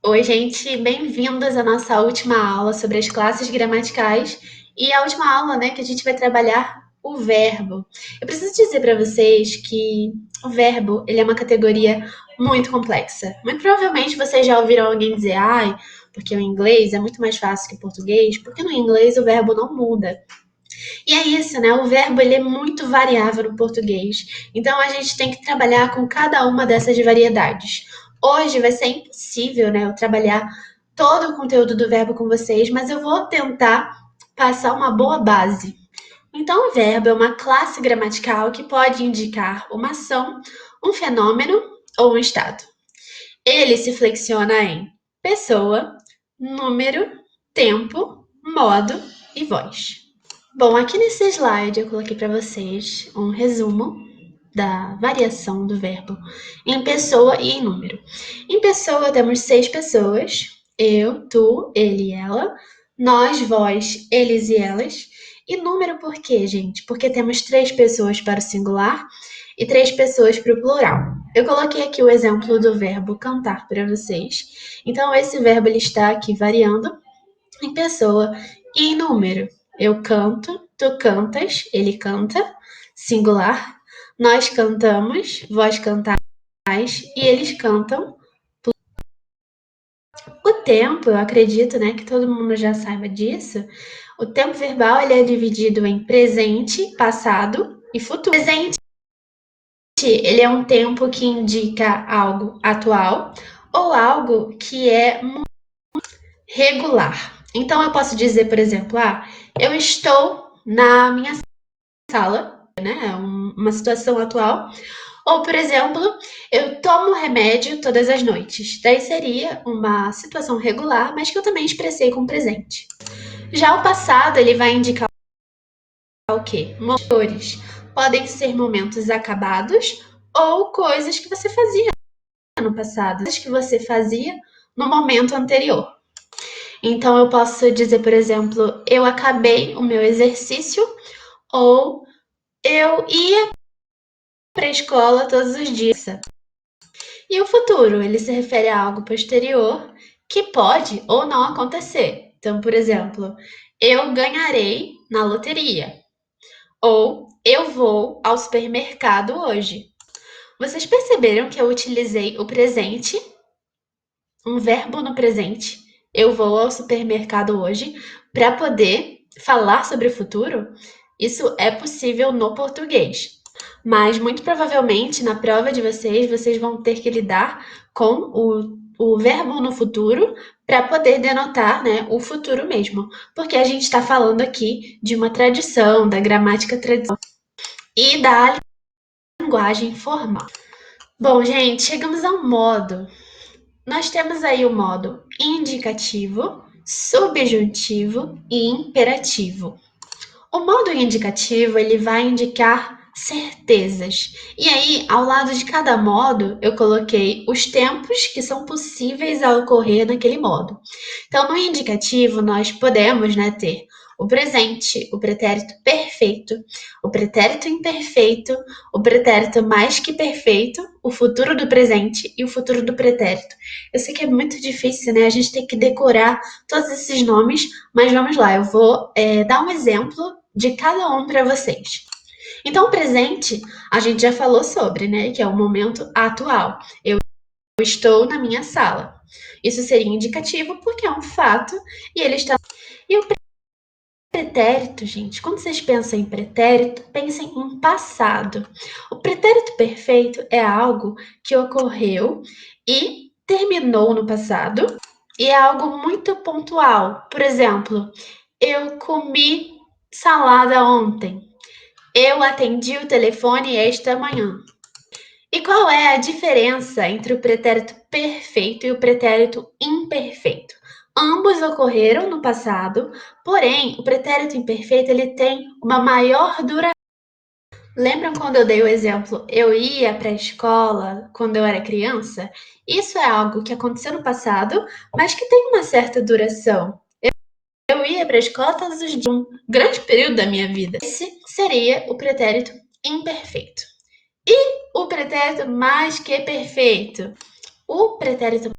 Oi, gente, bem-vindos à nossa última aula sobre as classes gramaticais e a última aula, né, que a gente vai trabalhar o verbo. Eu preciso dizer para vocês que o verbo, ele é uma categoria muito complexa. Muito provavelmente vocês já ouviram alguém dizer, ai, porque o inglês é muito mais fácil que o português, porque no inglês o verbo não muda. E é isso, né? O verbo ele é muito variável no português. Então a gente tem que trabalhar com cada uma dessas variedades. Hoje vai ser impossível, né, eu trabalhar todo o conteúdo do verbo com vocês, mas eu vou tentar passar uma boa base. Então, o verbo é uma classe gramatical que pode indicar uma ação, um fenômeno ou um estado. Ele se flexiona em pessoa, número, tempo, modo e voz. Bom, aqui nesse slide eu coloquei para vocês um resumo da variação do verbo em pessoa e em número. Em pessoa temos 6 pessoas: eu, tu, ele e ela, nós, vós, eles e elas. E número por quê, gente? Porque temos 3 pessoas para o singular e 3 pessoas para o plural. Eu coloquei aqui o exemplo do verbo cantar para vocês. Então, esse verbo ele está aqui variando em pessoa e em número. Eu canto, tu cantas, ele canta, singular. Nós cantamos, vós cantais e eles cantam. O tempo, eu acredito, né, que todo mundo já saiba disso. O tempo verbal ele é dividido em presente, passado e futuro. Presente, ele é um tempo que indica algo atual ou algo que é regular. Então eu posso dizer, por exemplo, eu estou na minha sala, né? É uma situação atual. Ou, por exemplo, eu tomo remédio todas as noites. Daí seria uma situação regular, mas que eu também expressei com presente. Já o passado, ele vai indicar o quê? Momentos. Podem ser momentos acabados ou coisas que você fazia no passado, coisas que você fazia no momento anterior. Então, eu posso dizer, por exemplo, eu acabei o meu exercício ou eu ia para a escola todos os dias. E o futuro, ele se refere a algo posterior que pode ou não acontecer. Então, por exemplo, eu ganharei na loteria ou eu vou ao supermercado hoje. Vocês perceberam que eu utilizei o presente, um verbo no presente? Eu vou ao supermercado hoje para poder falar sobre o futuro? Isso é possível no português. Mas muito provavelmente na prova de vocês vão ter que lidar com o verbo no futuro para poder denotar, né, o futuro mesmo. Porque a gente está falando aqui de uma tradição, da gramática tradicional e da linguagem formal. Bom, gente, chegamos ao modo. Nós temos aí o modo indicativo, subjuntivo e imperativo. O modo indicativo, ele vai indicar certezas. E aí, ao lado de cada modo, eu coloquei os tempos que são possíveis a ocorrer naquele modo. Então, no indicativo, nós podemos, né, ter o presente, o pretérito perfeito, o pretérito imperfeito, o pretérito mais que perfeito, o futuro do presente e o futuro do pretérito. Eu sei que é muito difícil, né? A gente tem que decorar todos esses nomes, mas vamos lá, eu vou dar um exemplo de cada um para vocês. Então, o presente, a gente já falou sobre, né? Que é o momento atual. Eu estou na minha sala. Isso seria indicativo porque é um fato e ele está. E o pretérito, gente, quando vocês pensam em pretérito, pensem em passado. O pretérito perfeito é algo que ocorreu e terminou no passado e é algo muito pontual. Por exemplo, eu comi salada ontem. Eu atendi o telefone esta manhã. E qual é a diferença entre o pretérito perfeito e o pretérito imperfeito? Ambos ocorreram no passado, porém, o pretérito imperfeito ele tem uma maior duração. Lembram quando eu dei o exemplo, eu ia para a escola quando eu era criança? Isso é algo que aconteceu no passado, mas que tem uma certa duração. Eu ia para a escola todos os dias, um grande período da minha vida. Esse seria o pretérito imperfeito. E o pretérito mais que perfeito? O pretérito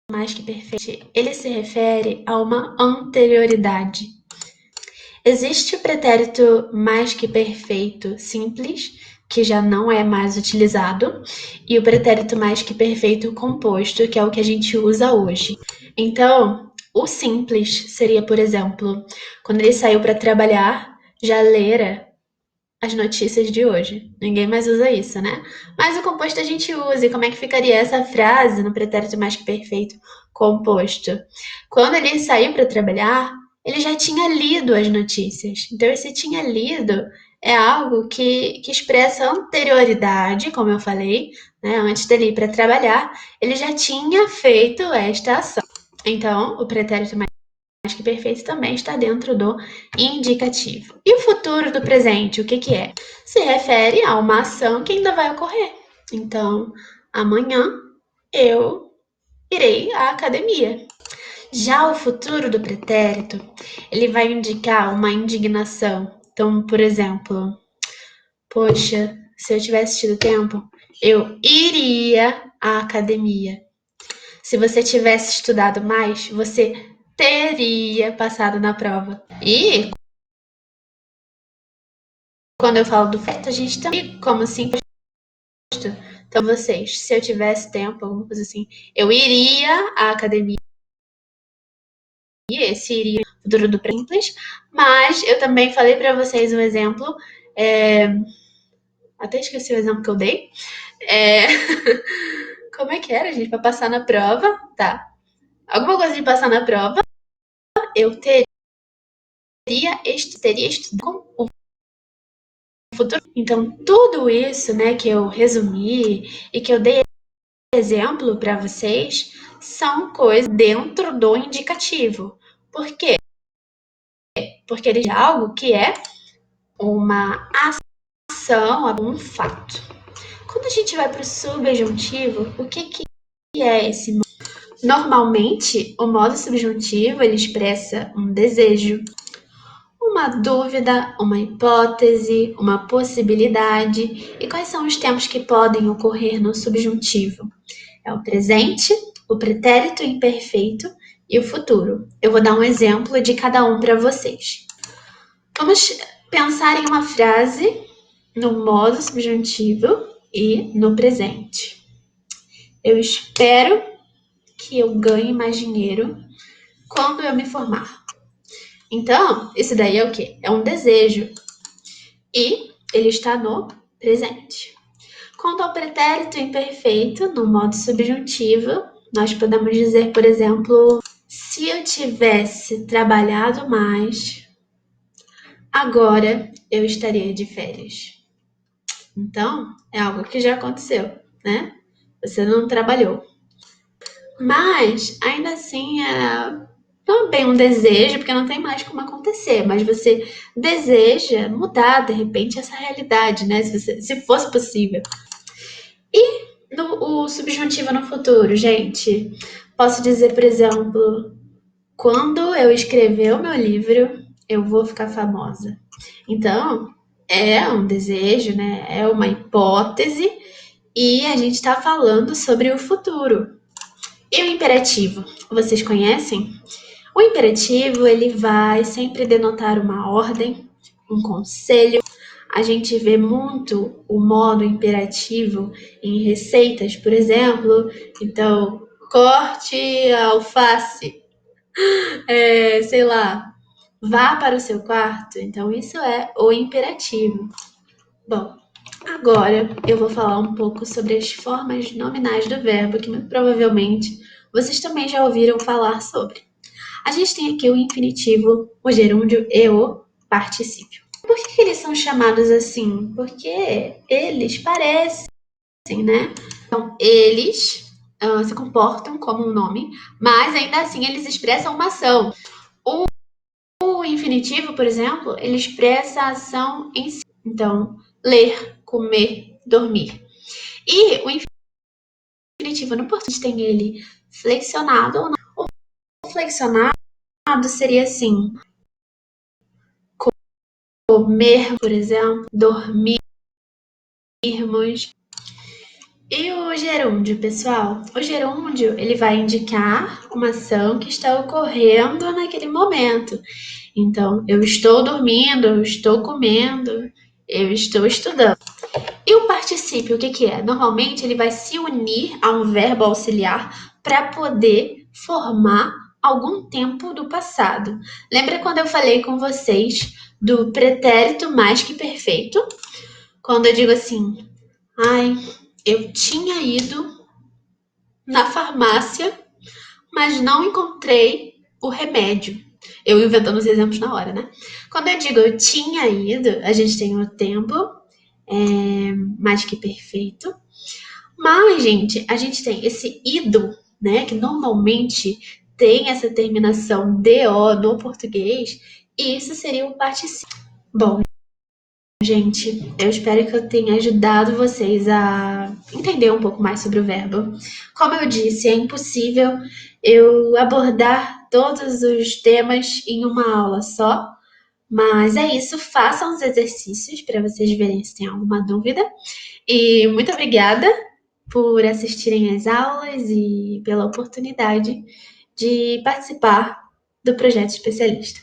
mais que perfeito, ele se refere a uma anterioridade. Existe o pretérito mais que perfeito simples, que já não é mais utilizado, e o pretérito mais que perfeito composto, que é o que a gente usa hoje. Então, o simples seria, por exemplo, quando ele saiu para trabalhar, já lera as notícias de hoje. Ninguém mais usa isso, né? Mas o composto a gente usa. E como é que ficaria essa frase no pretérito mais que perfeito composto? Quando ele saiu para trabalhar, ele já tinha lido as notícias. Então, esse tinha lido é algo que expressa anterioridade, como eu falei, né? Antes dele ir para trabalhar, ele já tinha feito esta ação. Então, o pretérito mais que perfeito também está dentro do indicativo. E o futuro do presente, o que que é? Se refere a uma ação que ainda vai ocorrer. Então, amanhã eu irei à academia. Já o futuro do pretérito, ele vai indicar uma indignação. Então, por exemplo, poxa, se eu tivesse tido tempo, eu iria à academia. Se você tivesse estudado mais, você teria passado na prova. E quando eu falo do feto, a gente também, como assim, então vocês, se eu tivesse tempo, alguma coisa assim, eu iria à academia, esse iria no futuro do simples, mas eu também falei para vocês um exemplo, até esqueci o exemplo que eu dei, é, como é que era, gente, para passar na prova, tá, alguma coisa de passar na prova, eu teria estudado com o futuro. Então, tudo isso, né, que eu resumi e que eu dei exemplo para vocês são coisas dentro do indicativo. Por quê? Porque ele é algo que é uma ação, um fato. Quando a gente vai para o subjuntivo, o que é esse modo? Normalmente, o modo subjuntivo ele expressa um desejo, uma dúvida, uma hipótese, uma possibilidade. E quais são os tempos que podem ocorrer no subjuntivo? É o presente, o pretérito imperfeito e o futuro. Eu vou dar um exemplo de cada um para vocês. Vamos pensar em uma frase no modo subjuntivo e no presente. Eu espero que eu ganhe mais dinheiro quando eu me formar. Então, isso daí é o quê? É um desejo. E ele está no presente. Quanto ao pretérito imperfeito, no modo subjuntivo, nós podemos dizer, por exemplo, se eu tivesse trabalhado mais, agora eu estaria de férias. Então, é algo que já aconteceu, né? Você não trabalhou. Mas, ainda assim, não é bem um desejo, porque não tem mais como acontecer, mas você deseja mudar, de repente, essa realidade, né? Se fosse possível. E o subjuntivo no futuro, gente? Posso dizer, por exemplo, quando eu escrever o meu livro, eu vou ficar famosa. Então, é um desejo, né? É uma hipótese e a gente está falando sobre o futuro. E o imperativo, vocês conhecem? O imperativo, ele vai sempre denotar uma ordem, um conselho. A gente vê muito o modo imperativo em receitas, por exemplo. Então, corte a alface, sei lá, vá para o seu quarto. Então, isso é o imperativo. Bom, agora eu vou falar um pouco sobre as formas nominais do verbo, que muito provavelmente vocês também já ouviram falar sobre. A gente tem aqui o infinitivo, o gerúndio e o particípio. Por que eles são chamados assim? Porque eles parecem, né? Então, eles se comportam como um nome, mas ainda assim eles expressam uma ação. O infinitivo, por exemplo, ele expressa a ação em si. Então, ler, comer, dormir. E o infinitivo no português tem ele flexionado ou não. O flexionado seria assim: comer, por exemplo, dormirmos. E o gerúndio, pessoal? O gerúndio, ele vai indicar uma ação que está ocorrendo naquele momento. Então, eu estou dormindo, eu estou comendo, eu estou estudando. E o particípio, o que que é? Normalmente ele vai se unir a um verbo auxiliar para poder formar algum tempo do passado. Lembra quando eu falei com vocês do pretérito mais que perfeito? Quando eu digo assim, ai, eu tinha ido na farmácia, mas não encontrei o remédio. Eu inventando os exemplos na hora, né? Quando eu digo eu tinha ido, a gente tem o tempo mais que perfeito. Mas, gente, a gente tem esse ido, né? Que normalmente tem essa terminação DO no português, e isso seria o particípio. Bom, gente, eu espero que eu tenha ajudado vocês a entender um pouco mais sobre o verbo. Como eu disse, é impossível eu abordar todos os temas em uma aula só, mas é isso, façam os exercícios para vocês verem se tem alguma dúvida. E muito obrigada por assistirem às aulas e pela oportunidade de participar do projeto especialista.